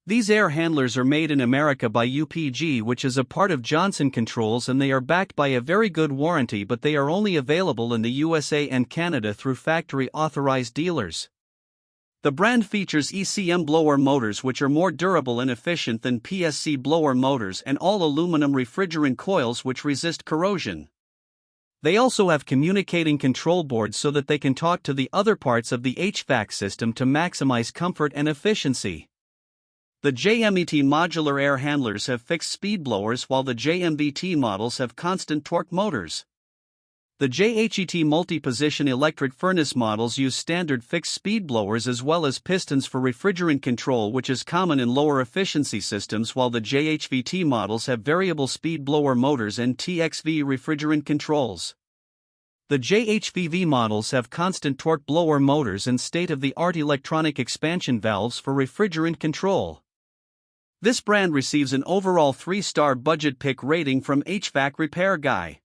These air handlers are made in America by UPG, which is a part of Johnson Controls, and they are backed by a very good warranty, but they are only available in the USA and Canada through factory authorized dealers. The brand features ECM blower motors, which are more durable and efficient than PSC blower motors, and all aluminum refrigerant coils which resist corrosion. They also have communicating control boards so that they can talk to the other parts of the HVAC system to maximize comfort and efficiency. The JMET modular air handlers have fixed speed blowers, while the JMVT models have constant torque motors. The JHET multi-position electric furnace models use standard fixed speed blowers as well as pistons for refrigerant control, which is common in lower efficiency systems, while the JHVT models have variable speed blower motors and TXV refrigerant controls. The JHVV models have constant torque blower motors and state-of-the-art electronic expansion valves for refrigerant control. This brand receives an overall 3-star budget pick rating from HvacRepairGuy.